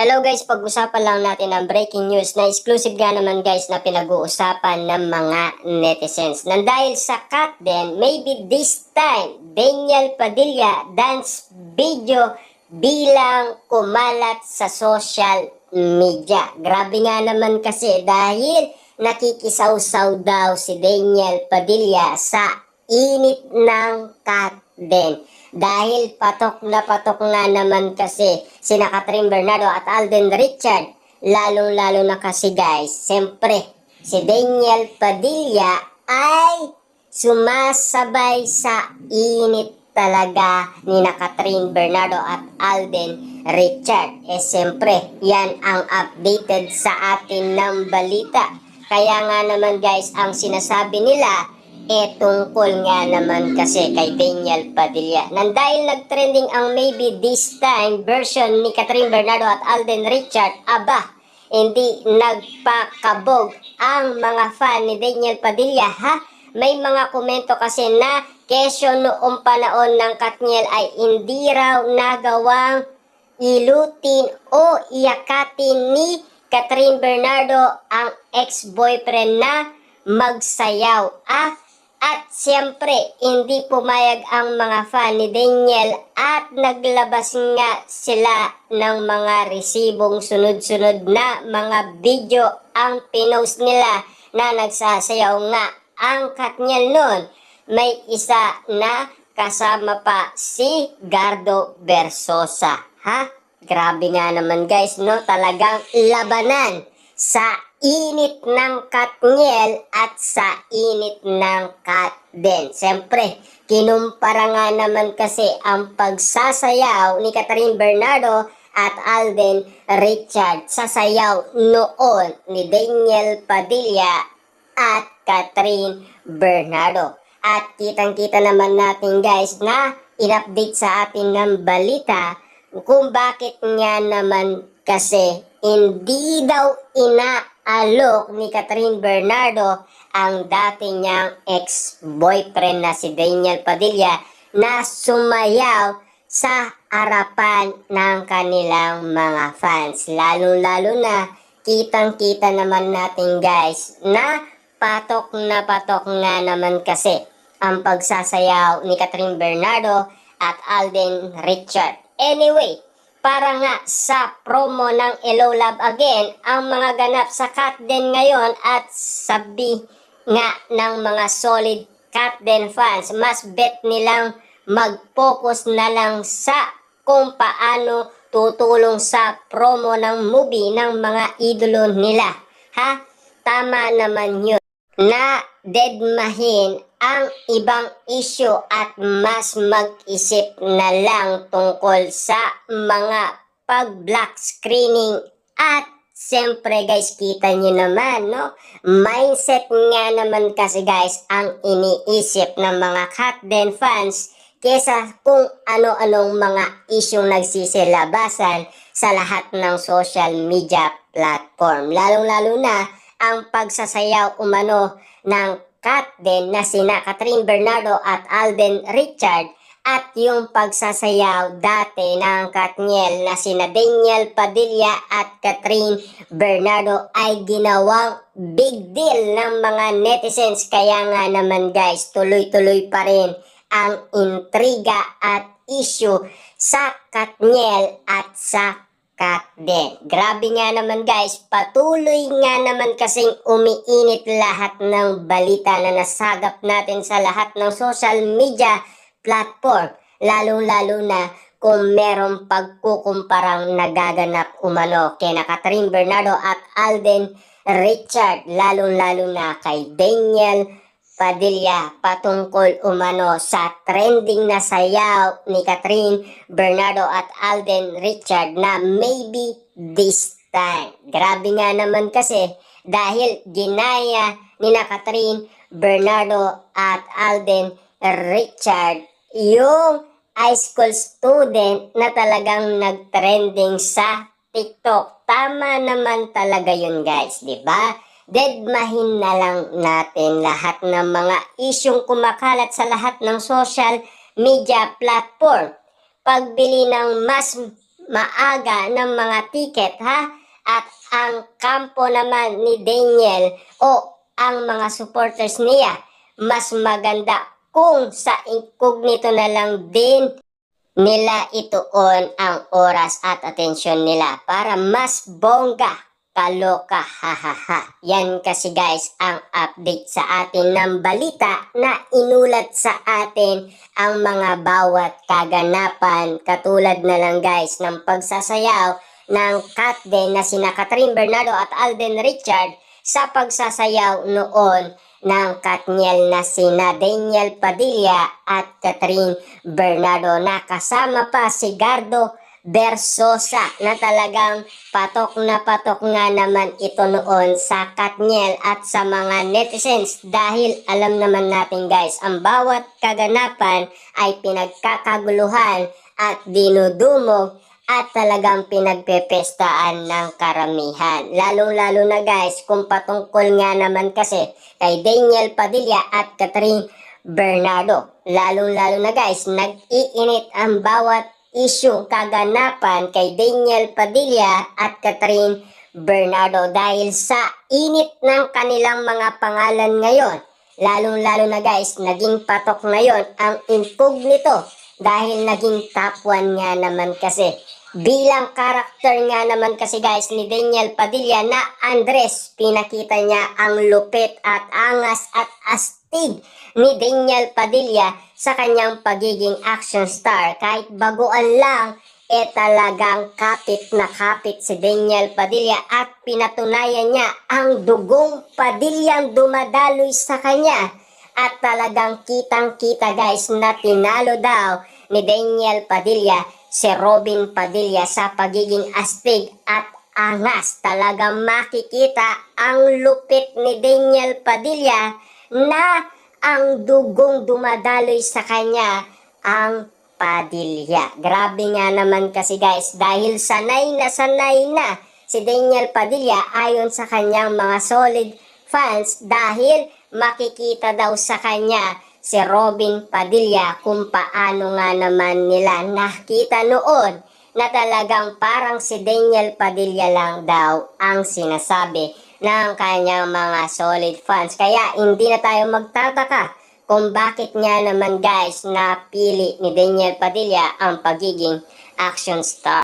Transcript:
Hello guys, pag-usapan lang natin ang breaking news na exclusive nga naman guys na pinag-uusapan ng mga netizens. Nang dahil sa cut din, maybe this time, Daniel Padilla dance video bilang kumalat sa social media. Grabe nga naman kasi dahil nakikisaw-saw daw si Daniel Padilla sa init ng cut din. Dahil patok na naman kasi sina Catherine Bernardo at Alden Richard, lalong-lalo na kasi guys, siyempre, si Daniel Padilla ay sumasabay sa init talaga ni na Catherine Bernardo at Alden Richard. Siyempre, yan ang updated sa atin ng balita. Kaya nga naman guys, ang sinasabi nila, tungkol nga naman kasi kay Daniel Padilla. Nang dahil nag-trending ang maybe this time version ni Catherine Bernardo at Alden Richard, aba, hindi nagpakabog ang mga fan ni Daniel Padilla, ha? May mga komento kasi na kesyo noong panahon ng Katniel ay hindi raw nagawang ilutin o iyakatin ni Catherine Bernardo ang ex-boyfriend na magsayaw, At siyempre, hindi pumayag ang mga fan ni Daniel at naglabas nga sila ng mga resibong sunod-sunod na mga video ang pinost nila na nagsasayaw nga ang Katniel noon. May isa na kasama pa si Gardo Versosa. Grabe nga naman guys, no? Talagang labanan sa init ng Katniel at sa init ng Kat din. Siyempre, kinumpara nga naman kasi ang pagsasayaw ni Catherine Bernardo at Alden Richard sa sayaw noon ni Daniel Padilla at Catherine Bernardo. At kitang-kita naman natin guys na in-update sa atin ng balita kung bakit nga naman kasi hindi daw inaalok ni Catherine Bernardo ang dati niyang ex-boyfriend na si Daniel Padilla na sumayaw sa harapan ng kanilang mga fans. Lalo-lalo na kitang-kita naman natin guys na patok nga naman kasi ang pagsasayaw ni Catherine Bernardo at Alden Richard. Anyway, para nga sa promo ng Hello Love Again, ang mga ganap sa Kat din ngayon at sabi nga ng mga solid Kat din fans, mas bet nilang mag-focus na lang sa kung paano tutulong sa promo ng movie ng mga idolo nila. Tama naman yun na deadmahin ang ibang issue at mas mag-isip na lang tungkol sa mga pag-black screening. At siyempre guys, kita nyo naman, no? Mindset nga naman kasi guys ang iniisip ng mga Kat din fans kesa kung ano-anong mga issue nagsisilabasan sa lahat ng social media platform. Lalong-lalo na ang pagsasayaw umano ng Kat din na sina Catherine Bernardo at Alden Richard at yung pagsasayaw dati ng Katniel na sina Daniel Padilla at Catherine Bernardo ay ginawang big deal ng mga netizens. Kaya nga naman guys, tuloy-tuloy pa rin ang intriga at issue sa Katniel at sa Kat din. Grabe nga naman guys, patuloy nga naman kasing umiinit lahat ng balita na nasagap natin sa lahat ng social media platform. Lalong-lalo na kung merong pagkukumparang nagaganap umano kina Catherine Bernardo at Alden Richard. Lalong-lalo na kay Daniel Padilla patungkol umano sa trending na sayaw ni Catherine Bernardo at Alden Richard na maybe this time. Grabe nga naman kasi dahil ginaya ni na Catherine Bernardo at Alden Richard yung high school student na talagang nagtrending sa TikTok. Tama naman talaga yun guys, di ba? Deadmahin na lang natin lahat ng mga isyong kumakalat sa lahat ng social media platform. Pagbili ng mas maaga ng mga tiket ha, at ang kampo naman ni Daniel o ang mga supporters niya, mas maganda kung sa incognito na lang din nila ituon ang oras at atensyon nila para mas bongga, kaloka, hahaha. Yan kasi guys ang update sa atin ng balita na inulat sa atin ang mga bawat kaganapan, katulad na lang guys ng pagsasayaw ng Katden na sina Catherine Bernardo at Alden Richard sa pagsasayaw noon ng Katniel na sina Daniel Padilla at Catherine Bernardo, na kasama pa si Gardo Versosa na talagang patok na patok nga naman ito noon sa Katniel at sa mga netizens, dahil alam naman natin guys, ang bawat kaganapan ay pinagkakaguluhan at dinudumog at talagang pinagpepestaan ng karamihan. Lalong-lalo na guys kung patungkol nga naman kasi kay Daniel Padilla at Catherine Bernardo. Lalong-lalo na guys, nag-iinit ang bawat issue, kaganapan kay Daniel Padilla at Catherine Bernardo dahil sa init ng kanilang mga pangalan ngayon. Lalong-lalo na guys, naging patok ngayon ang incognito dahil naging top 1 nga naman kasi bilang karakter nga naman kasi guys ni Daniel Padilla na Andres. Pinakita niya ang lupit at angas at astig ni Daniel Padilla sa kanyang pagiging action star. Kahit baguan lang, talagang kapit na kapit si Daniel Padilla at pinatunayan niya ang dugong Padillang dumadaloy sa kanya. At talagang kitang-kita guys na tinalo daw ni Daniel Padilla si Robin Padilla sa pagiging astig at angas. Talagang makikita ang lupit ni Daniel Padilla na ang dugong dumadaloy sa kanya ang Padilla. Grabe nga naman kasi guys, dahil sanay na si Daniel Padilla ayon sa kanyang mga solid fans, dahil makikita daw sa kanya si Robin Padilla kung paano nga naman nila nakita noon na talagang parang si Daniel Padilla lang daw ang sinasabi ng kanyang mga solid fans. Kaya hindi na tayo magtataka kung bakit nga naman guys napili ni Daniel Padilla ang pagiging action star.